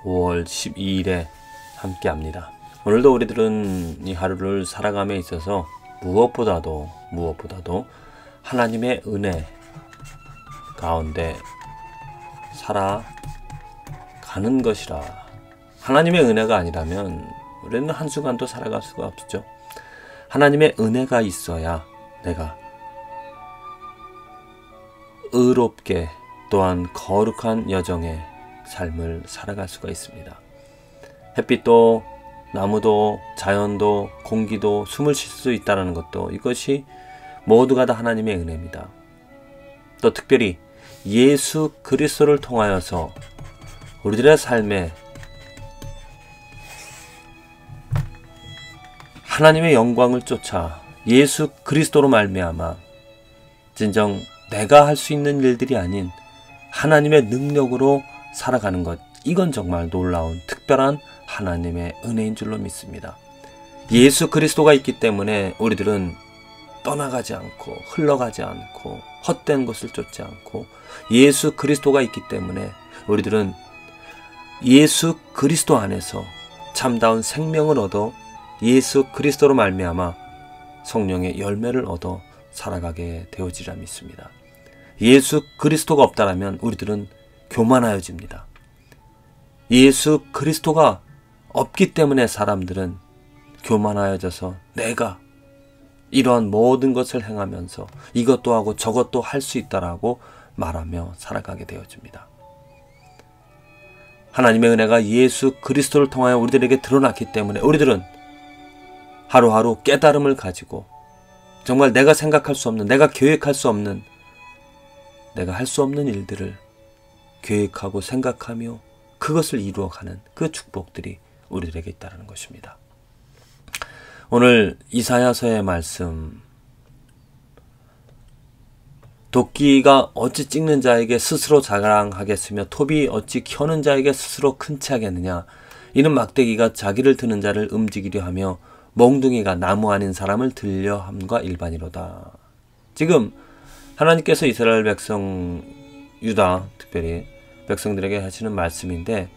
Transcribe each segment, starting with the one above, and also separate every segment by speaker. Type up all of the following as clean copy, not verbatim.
Speaker 1: 5월 12일에 함께 합니다. 오늘도 우리들은 이 하루를 살아감에 있어서 무엇보다도 하나님의 은혜 가운데 살아가는 것이라. 하나님의 은혜가 아니라면 우리는 한순간도 살아갈 수가 없죠. 하나님의 은혜가 있어야 내가 의롭게 또한 거룩한 여정의 삶을 살아갈 수가 있습니다. 햇빛도 나무도 자연도 공기도 숨을 쉴 수 있다는 것도 이것이 모두가 다 하나님의 은혜입니다. 또 특별히 예수 그리스도를 통하여서 우리들의 삶에 하나님의 영광을 쫓아 예수 그리스도로 말미암아 진정 내가 할 수 있는 일들이 아닌 하나님의 능력으로 살아가는 것, 이건 정말 놀라운 특별한 하나님의 은혜인 줄로 믿습니다. 예수 그리스도가 있기 때문에 우리들은 떠나가지 않고 흘러가지 않고 헛된 것을 쫓지 않고, 예수 그리스도가 있기 때문에 우리들은 예수 그리스도 안에서 참다운 생명을 얻어 예수 그리스도로 말미암아 성령의 열매를 얻어 살아가게 되어지리라 믿습니다. 예수 그리스도가 없다라면 우리들은 교만하여집니다. 예수 그리스도가 없기 때문에 사람들은 교만하여져서 내가 이러한 모든 것을 행하면서 이것도 하고 저것도 할 수 있다라고 말하며 살아가게 되어집니다. 하나님의 은혜가 예수 그리스도를 통하여 우리들에게 드러났기 때문에 우리들은 하루하루 깨달음을 가지고 정말 내가 생각할 수 없는, 내가 계획할 수 없는, 내가 할 수 없는 일들을 계획하고 생각하며 그것을 이루어가는 그 축복들이 우리들에게 있다는 것입니다. 오늘 이사야서의 말씀, 도끼가 어찌 찍는 자에게 스스로 자랑하겠으며 톱이 어찌 켜는 자에게 스스로 큰 체 하겠느냐. 이는 막대기가 자기를 드는 자를 움직이려 하며 몽둥이가 나무 아닌 사람을 들려 함과 일반이로다. 지금 하나님께서 이스라엘 백성, 유다 특별히 백성들에게 하시는 말씀인데,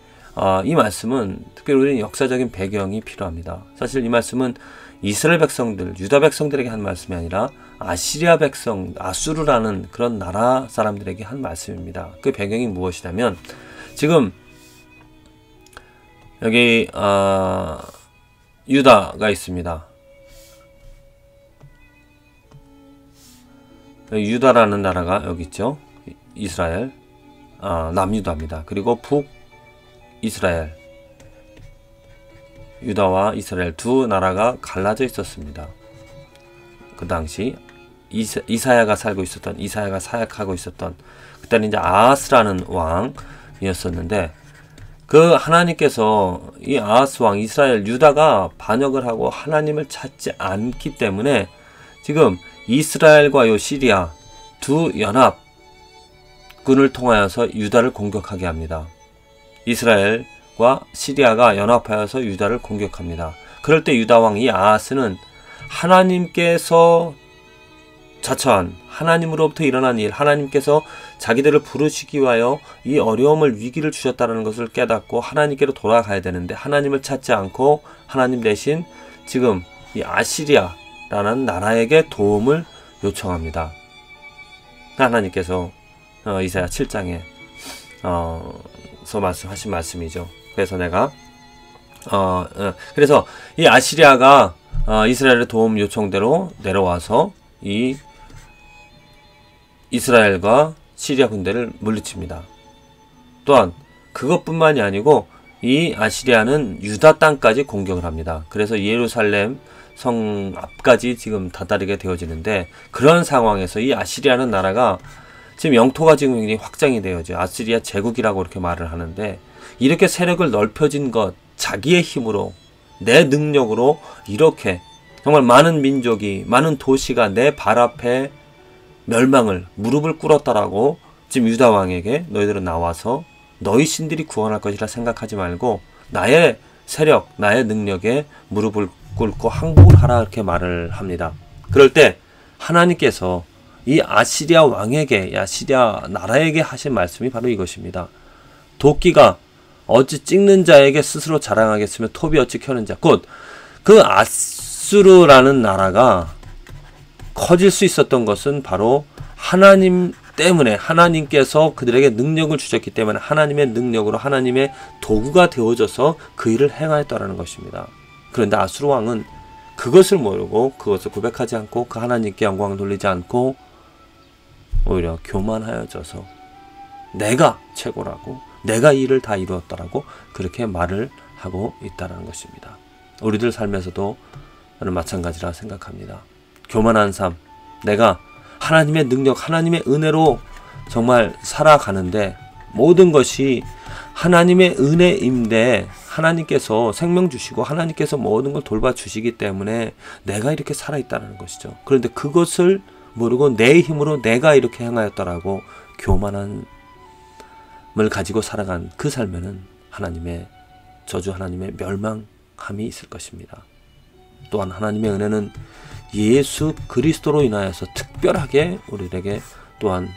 Speaker 1: 이 말씀은 특별히 우리는 역사적인 배경이 필요합니다. 사실 이 말씀은 이스라엘 백성들, 유다 백성들에게 한 말씀이 아니라 아시리아 백성, 아수르라는 그런 나라 사람들에게 한 말씀입니다. 그 배경이 무엇이냐면, 지금 여기 유다가 있습니다. 유다라는 나라가 여기 있죠. 이스라엘, 남유다입니다. 그리고 북이스라엘, 유다와 이스라엘 두 나라가 갈라져 있었습니다. 그 당시 이사야가 살고 있었던, 이사야가 사역하고 있었던, 그때는 이제 아하스라는 왕이었었는데, 그 하나님께서 이 아하스 왕, 이스라엘, 유다가 반역을 하고 하나님을 찾지 않기 때문에 지금 이스라엘과 요 시리아 두 연합군을 통하여서 유다를 공격하게 합니다. 이스라엘과 시리아가 연합하여서 유다를 공격합니다. 그럴 때 유다 왕 이 아하스는 하나님께서 자처한, 하나님으로부터 일어난 일, 하나님께서 자기들을 부르시기 위하여 이 어려움을, 위기를 주셨다는 것을 깨닫고 하나님께로 돌아가야 되는데 하나님을 찾지 않고 하나님 대신 지금 이 아시리아라는 나라에게 도움을 요청합니다. 하나님께서 이사야 7장에 서 말씀하신 말씀이죠. 그래서 그래서 이 아시리아가 이스라엘의 도움 요청대로 내려와서 이 이스라엘과 시리아 군대를 물리칩니다. 또한 그것뿐만이 아니고 이 아시리아는 유다 땅까지 공격을 합니다. 그래서 예루살렘 성 앞까지 지금 다다르게 되어지는데, 그런 상황에서 이 아시리아는 나라가 지금 영토가 지금 굉장히 확장이 되어져 아시리아 제국이라고 이렇게 말을 하는데, 이렇게 세력을 넓혀진 것, 자기의 힘으로, 내 능력으로 이렇게 정말 많은 민족이, 많은 도시가 내 발 앞에 멸망을, 무릎을 꿇었다라고 지금 유다 왕에게 너희들은 나와서 너희 신들이 구원할 것이라 생각하지 말고 나의 세력, 나의 능력에 무릎을 꿇고 항복을 하라, 이렇게 말을 합니다. 그럴 때 하나님께서 이 아시리아 왕에게, 아시리아 나라에게 하신 말씀이 바로 이것입니다. 도끼가 어찌 찍는 자에게 스스로 자랑하겠으며 톱이 어찌 켜는 자. 곧 그 아수르라는 나라가 커질 수 있었던 것은 바로 하나님 때문에, 하나님께서 그들에게 능력을 주셨기 때문에 하나님의 능력으로 하나님의 도구가 되어져서 그 일을 행하였다라는 것입니다. 그런데 아수르 왕은 그것을 모르고 그것을 고백하지 않고 그 하나님께 영광을 돌리지 않고 오히려 교만하여져서 내가 최고라고, 내가 이 일을 다 이루었다라고 그렇게 말을 하고 있다는 것입니다. 우리들 삶에서도 저는 마찬가지라 생각합니다. 교만한 삶, 내가 하나님의 능력, 하나님의 은혜로 정말 살아가는데 모든 것이 하나님의 은혜인데 하나님께서 생명 주시고 하나님께서 모든 걸 돌봐주시기 때문에 내가 이렇게 살아있다는 것이죠. 그런데 그것을 모르고 내 힘으로 내가 이렇게 행하였다라고 교만함을 가지고 살아간 그 삶에는 하나님의 저주, 하나님의 멸망함이 있을 것입니다. 또한 하나님의 은혜는 예수 그리스도로 인하여서 특별하게 우리에게 또한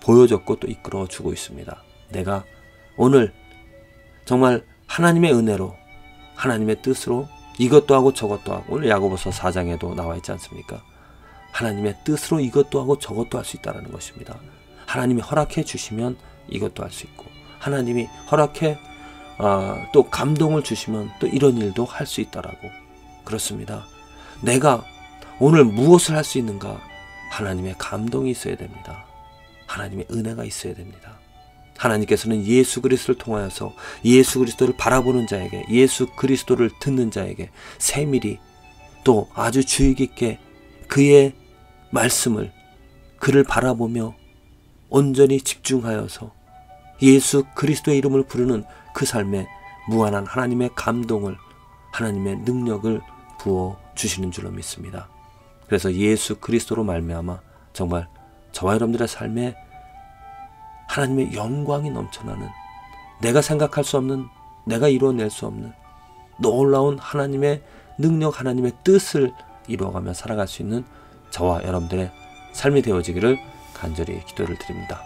Speaker 1: 보여줬고 또 이끌어주고 있습니다. 내가 오늘 정말 하나님의 은혜로, 하나님의 뜻으로 이것도 하고 저것도 하고, 오늘 야고보서 4장에도 나와 있지 않습니까? 하나님의 뜻으로 이것도 하고 저것도 할 수 있다는 것입니다. 하나님이 허락해 주시면 이것도 할 수 있고, 하나님이 허락해 또 감동을 주시면 또 이런 일도 할 수 있다라고. 그렇습니다. 내가 오늘 무엇을 할 수 있는가? 하나님의 감동이 있어야 됩니다. 하나님의 은혜가 있어야 됩니다. 하나님께서는 예수 그리스도를 통하여서 예수 그리스도를 바라보는 자에게, 예수 그리스도를 듣는 자에게 세밀히 또 아주 주의 깊게 그의 말씀을, 그를 바라보며 온전히 집중하여서 예수 그리스도의 이름을 부르는 그 삶에 무한한 하나님의 감동을, 하나님의 능력을 부어 주시는 줄로 믿습니다. 그래서 예수 그리스도로 말미암아 정말 저와 여러분들의 삶에 하나님의 영광이 넘쳐나는, 내가 생각할 수 없는, 내가 이루어낼 수 없는 놀라운 하나님의 능력, 하나님의 뜻을 이루어가며 살아갈 수 있는 저와 여러분들의 삶이 되어지기를 간절히 기도를 드립니다.